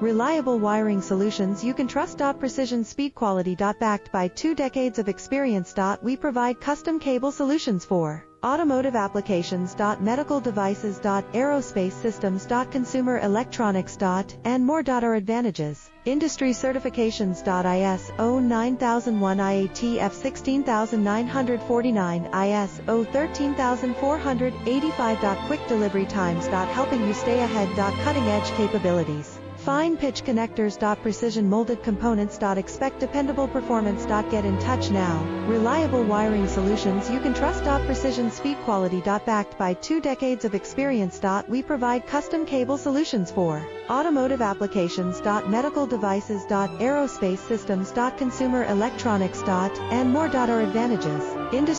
Reliable wiring solutions you can trust. Precision speed quality. Backed by 2 decades of experience. We provide custom cable solutions for automotive applications. Medical devices. Aerospace systems. Consumer electronics. And more. Our advantages: industry certifications. ISO 9001, IATF 16949, ISO 13485. Quick delivery times. Helping you stay ahead. Cutting edge capabilities. Fine pitch connectors. Precision molded components. Expect dependable performance. Get in touch now. Reliable wiring solutions you can trust. Precision speed quality. Backed by 2 decades of experience. We provide custom cable solutions for automotive applications. Medical devices. Aerospace systems. Consumer electronics. And more. Our advantages: industry